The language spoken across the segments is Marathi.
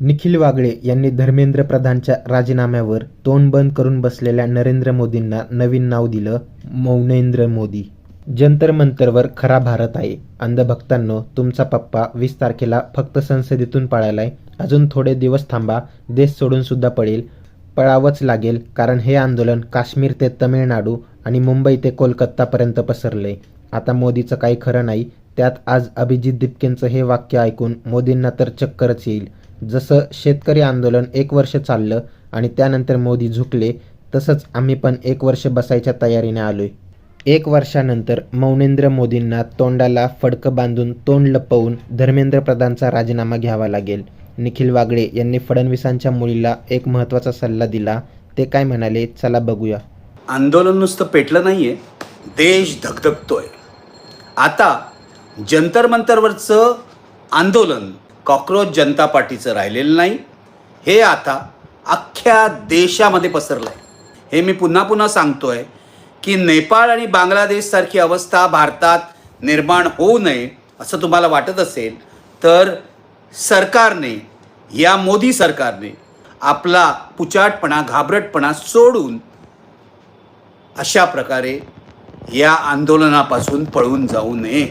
निखिल वागळे यांनी धर्मेंद्र प्रधानच्या राजीनाम्यावर तोंड बंद करून बसलेल्या नरेंद्र मोदींना नवीन नाव दिलं, मौनेंद्र मोदी. जंतर मंतरवर खरा भारत आहे. अंधभक्तांनो, तुमचा पप्पा 20 तारखेला फक्त संसदेतून पळालाय. अजून थोडे दिवस थांबा, देश सोडून सुद्धा पळेल. पळावंच लागेल, कारण हे आंदोलन काश्मीर ते तमिळनाडू आणि मुंबई ते कोलकातापर्यंत पसरलंय. आता मोदीचं काही खरं नाही. त्यात आज अभिजित दिपकेंचं हे वाक्य ऐकून मोदींना तर चक्करच येईल. जसं शेतकरी आंदोलन 1 वर्ष चाललं आणि त्यानंतर मोदी झुकले, तसंच आम्ही पण 1 वर्ष बसायच्या तयारीने आलोय. 1 वर्षानंतर मौनेंद्र मोदींना तोंडाला फडकं बांधून तोंड लपवून धर्मेंद्र प्रधानचा राजीनामा घ्यावा लागेल. निखिल वागळे यांनी फडणवीसांच्या मुलीला एक महत्त्वाचा सल्ला दिला. ते काय म्हणाले, चला बघूया. आंदोलन नुसतं पेटलं नाहीये, देश धगधगतोय. आता जंतर मंतरवरचं आंदोलन कॉकरोच जनता पार्टीचं राहिलेलं नाही, हे आता अख्ख्या देशामध्ये पसरलंय. हे मी पुन्हा पुन्हा सांगतोय की नेपाळ आणि बांगलादेशसारखी अवस्था भारतात निर्माण होऊ नये असं तुम्हाला वाटत असेल तर सरकारने, या मोदी सरकारने आपला पुचाटपणा, घाबरटपणा सोडून अशा प्रकारे या आंदोलनापासून पळून जाऊ नये.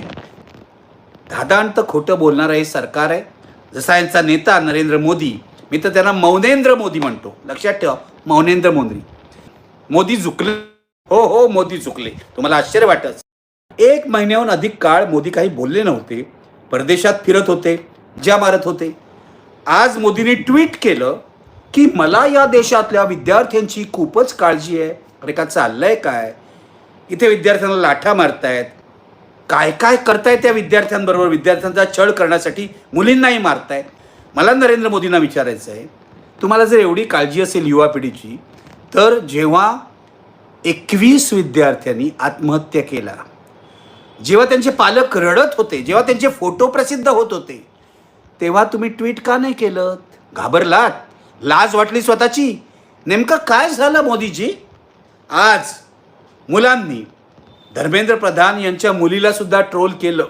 धादांत खोटं बोलणारं हे सरकार आहे. जसा यांचा नेता नरेंद्र मोदी, मी तर त्यांना मौनेंद्र मोदी म्हणतो. लक्षात ठेवा, मौनेंद्र मोदी झुकले. हो, मोदी झुकले. तुम्हाला आश्चर्य वाटत. 1 महिन्याहून अधिक काळ मोदी काही बोलले नव्हते, परदेशात फिरत होते, ज्या मारत होते. आज मोदींनी ट्विट केलं की मला या देशातल्या विद्यार्थ्यांची खूपच काळजी आहे. अरे का चाललंय काय? इथे विद्यार्थ्यांना लाठा मारतायत, काय काय करतायत त्या विद्यार्थ्यांबरोबर. विद्यार्थ्यांचा छळ करण्यासाठी मुलींनाही मारतायत. मला नरेंद्र मोदींना विचारायचं आहे, तुम्हाला जर एवढी काळजी असेल युवा पिढीची, तर जेव्हा 21 विद्यार्थ्यांनी आत्महत्या केला, जेव्हा त्यांचे पालक रडत होते, जेव्हा त्यांचे फोटो प्रसिद्ध होत होते, तेव्हा तुम्ही ट्विट का नाही केलं? घाबरलात? लाज वाटली स्वतःची? नेमकं काय झालं मोदीजी? आज मुलांनी धर्मेंद्र प्रधान यांच्या मुलीला सुद्धा ट्रोल केलं.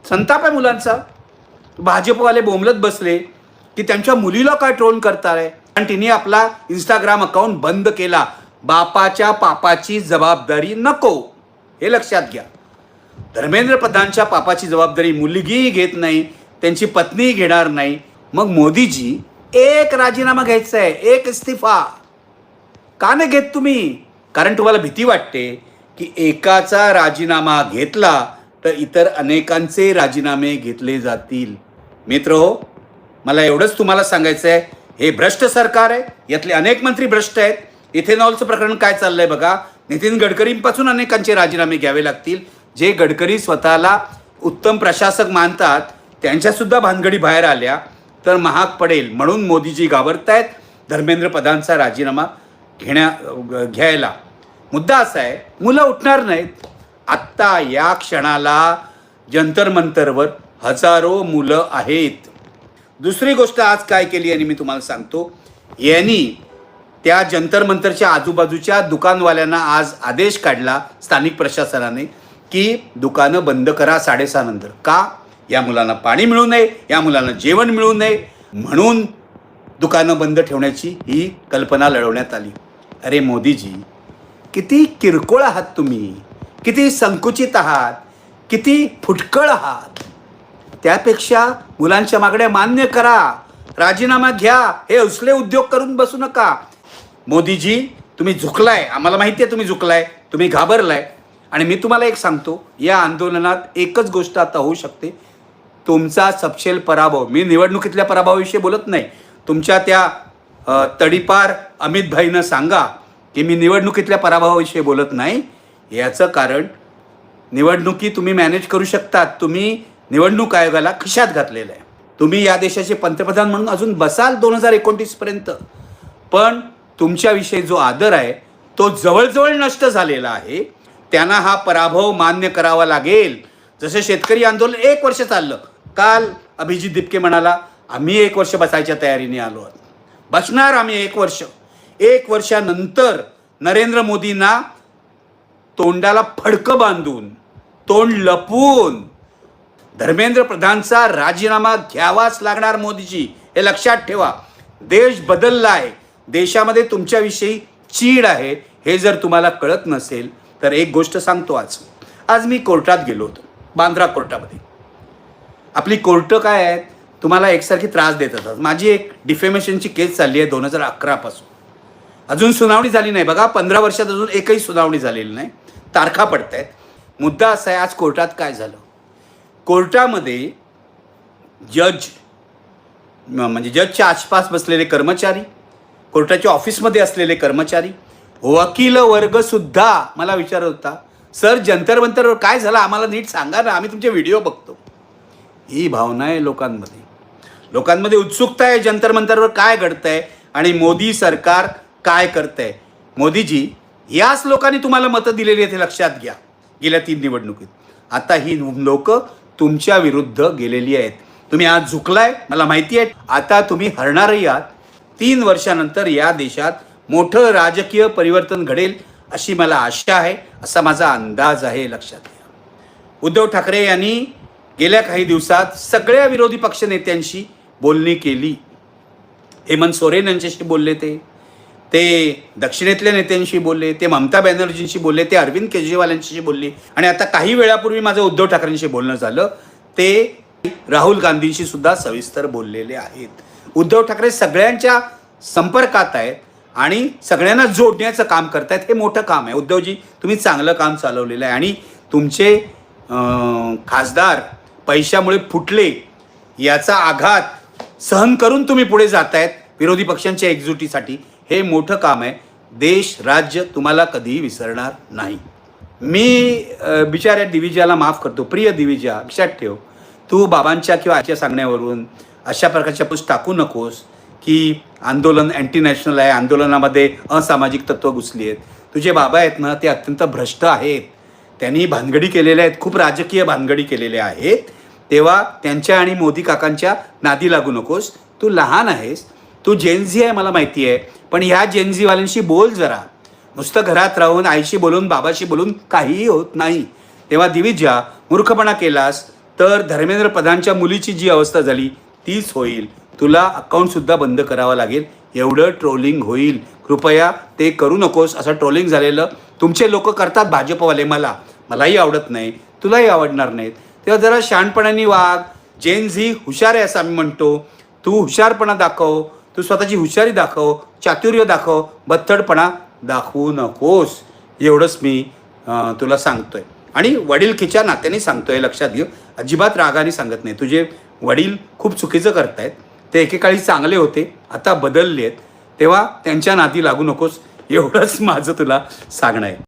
संताप आहे मुलांचा. भाजपवाले बोंबलत बसले की त्यांच्या मुलीला काय ट्रोल करताय, आणि तिने आपला इंस्टाग्राम अकाउंट बंद केला. बापाच्या पापाची जबाबदारी नको, हे लक्षात घ्या. धर्मेंद्र प्रधानच्या पापाची जबाबदारी मुलगी घेत नाही, त्यांची पत्नी घेणार नाही. मग मोदीजी, एक राजीनामा घ्यायचा आहे, एक इस्तिफा का नाही घेत तुम्ही? कारण तुम्हाला भीती वाटते की एकाचा राजीनामा घेतला तर इतर अनेकांचे राजीनामे घेतले जातील. मित्रहो, मला एवढंच तुम्हाला सांगायचं आहे, हे भ्रष्ट सरकार आहे. यातले अनेक मंत्री भ्रष्ट आहेत. इथेनॉलचं प्रकरण काय चाललंय बघा. नितीन गडकरींपासून अनेकांचे राजीनामे घ्यावे लागतील. जे गडकरी स्वतःला उत्तम प्रशासक मानतात, त्यांच्यासुद्धा भानगडी बाहेर आल्या तर महाग पडेल. म्हणून मोदीजी घाबरतायत धर्मेंद्र प्रधानचा राजीनामा घ्यायला. मुद्दा असा आहे, मुलं उठणार नाहीत. आत्ता या क्षणाला जंतर मंतरवर हजारो मुलं आहेत. दुसरी गोष्ट आज काय केली यांनी मी तुम्हाला सांगतो. यांनी त्या जंतर मंतरच्या आजूबाजूच्या दुकानवाल्यांना आज आदेश काढला स्थानिक प्रशासनाने की दुकानं बंद करा 6:30 नंतर. का? या मुलांना पाणी मिळू नये, या मुलांना जेवण मिळू नये म्हणून दुकानं बंद ठेवण्याची ही कल्पना लढवण्यात आली. अरे मोदीजी, किती किरकोळ आहात तुम्ही, किती संकुचित आहात, किती फुटकळ आहात. त्यापेक्षा मुलांच्या मागण्या मान्य करा, राजीनामा घ्या. हे उसले उद्योग करून बसू नका. मोदीजी, तुम्ही झुकलाय, आम्हाला माहिती आहे तुम्ही झुकलाय, तुम्ही घाबरलाय. आणि मी तुम्हाला एक सांगतो, या आंदोलनात एकच गोष्ट आता होऊ शकते, तुमचा सपशेल पराभव. मी निवडणुकीतल्या पराभवाविषयी बोलत नाही. तुमच्या त्या तडीपार अमित भाईंना सांगा की मी निवडणुकीतल्या पराभवाविषयी बोलत नाही. याचं कारण निवडणुकी तुम्ही मॅनेज करू शकतात. तुम्ही निवडणूक आयोगाला खिशात घातलेलं आहे. तुम्ही या देशाचे पंतप्रधान म्हणून अजून बसाल 2029 पर्यंत. पण तुमच्याविषयी जो आदर आहे तो जवळजवळ नष्ट झालेला आहे. त्यांना हा पराभव मान्य करावा लागेल. जसे शेतकरी आंदोलन 1 वर्ष चाललं. काल अभिजित दिपके म्हणाला, आम्ही 1 वर्ष बसायच्या तयारीने आलो आहोत. बसणार आम्ही 1 वर्ष. 1 वर्षानंतर नरेंद्र मोदींना तोंडाला फडकं बांधून, तोंड लपवून धर्मेंद्र प्रधानचा राजीनामा घ्यावाच लागणार मोदीजी. हे लक्षात ठेवा. देश बदलला आहे, देशामध्ये तुमच्याविषयी चीड आहे. हे जर तुम्हाला कळत नसेल तर एक गोष्ट सांगतो. आज मी कोर्टात गेलो होतो, बांद्रा कोर्टामध्ये. आपली कोर्ट काय आहेत, तुम्हाला एकसारखी त्रास देत असतात. माझी एक डिफेमेशनची केस चालली आहे 2011 पासून. अजून सुनावणी झाली नाही बघा. 15 वर्षात अजून एकही सुनावणी झालेली नाही. तारखा पडत आहेत. मुद्दा असा आहे, आज कोर्टात काय झालं. कोर्टामध्ये जज म्हणजे जजच्या आसपास बसलेले कर्मचारी, कोर्टाच्या ऑफिसमध्ये असलेले कर्मचारी, वकील वर्गसुद्धा मला विचारत होता, सर जंतर मंतरवर काय झालं आम्हाला नीट सांगा ना, आम्ही तुमचे व्हिडिओ बघतो. ही भावना आहे लोकांमध्ये. लोकांमध्ये उत्सुकता आहे जंतर मंतरवर काय घडतंय आणि मोदी सरकार काय करतंय. मोदीजी, याच लोकांनी तुम्हाला मतं दिलेली आहेत हे लक्षात घ्या गेल्या 3 निवडणुकीत. आता ही लोक तुमच्या विरुद्ध गेलेली आहेत. तुम्ही आज झुकलाय, मला माहिती आहे. आता तुम्ही हरणारही आहात. 3 वर्षानंतर या देशात मोठं राजकीय परिवर्तन घडेल अशी मला आशा आहे, असा माझा अंदाज आहे. लक्षात घ्या. उद्धव ठाकरे यांनी गेल्या काही दिवसात सगळ्या विरोधी पक्ष नेत्यांशी बोलणी केली. हेमंत सोरेन यांच्याशी बोलले, ते दक्षिणेतल्या नेत्यांशी बोलले, ते ममता बॅनर्जींशी बोलले, ते अरविंद केजरीवाल यांच्याशी बोलले आणि आता काही वेळापूर्वी माझं उद्धव ठाकरेंशी बोलणं झालं. ते राहुल गांधींशी सुद्धा सविस्तर बोललेले आहेत. उद्धव ठाकरे सगळ्यांच्या संपर्कात आहेत आणि सगळ्यांना जोडण्याचं काम करतायत. हे मोठं काम आहे. उद्धवजी, तुम्ही चांगलं काम चालवलेलं आहे आणि तुमचे खासदार पैशामुळे फुटले याचा आघात सहन करून तुम्ही पुढे जातायत विरोधी पक्षांच्या एकजुटीसाठी. हे मोठं काम आहे. देश राज्य तुम्हाला कधीही विसरणार नाही. मी बिचाऱ्या दिविजाला माफ करतो. प्रिय दिविजा, लक्षात ठेव, तू बाबांच्या किंवा आजच्या सांगण्यावरून अशा प्रकारच्या पोस्ट टाकू नकोस की आंदोलन अँटी नॅशनल आहे, आंदोलनामध्ये असामाजिक तत्त्व घुसली आहेत. तुझे बाबा आहेत ना, ते अत्यंत भ्रष्ट आहेत. त्यांनी भानगडी केलेल्या आहेत, खूप राजकीय भानगडी केलेल्या आहेत. तेव्हा त्यांच्या आणि मोदी काकांच्या नादी लागू नकोस. तू लहान आहेस, तू जेनझी आहे मला माहिती आहे, पण ह्या जेनझीवाल्यांशी बोल जरा. नुसतं घरात राहून आईशी बोलून बाबाशी बोलून काहीही होत नाही. तेव्हा दिविजा, मूर्खपणा केलास तर धर्मेंद्र प्रधानच्या मुलीची जी अवस्था झाली तीच होईल. तुला अकाउंटसुद्धा बंद करावं लागेल. एवढं ट्रोलिंग होईल. कृपया ते करू नकोस. असं ट्रोलिंग झालेलं तुमचे लोक करतात, भाजपवाले. मलाही आवडत नाही, तुलाही आवडणार नाहीत. तेव्हा जरा शहाणपणाने वाग. जेनझी हुशार आहे असं आम्ही म्हणतो. तू हुशारपणा दाखव, तू स्वतःची हुशारी दाखव, चातुर्य दाखव, बत्थडपणा दाखवू नकोस. एवढंच मी तुला सांगतोय आणि वडीलकीच्या नात्याने सांगतोय. लक्षात घे, अजिबात रागाने सांगत नाही. तुझे वडील खूप चुकीचं करतायत. ते एकेकाळी चांगले होते, आता बदलले आहेत. तेव्हा त्यांच्या नादी लागू नकोस. एवढंच माझं तुला सांगणं आहे.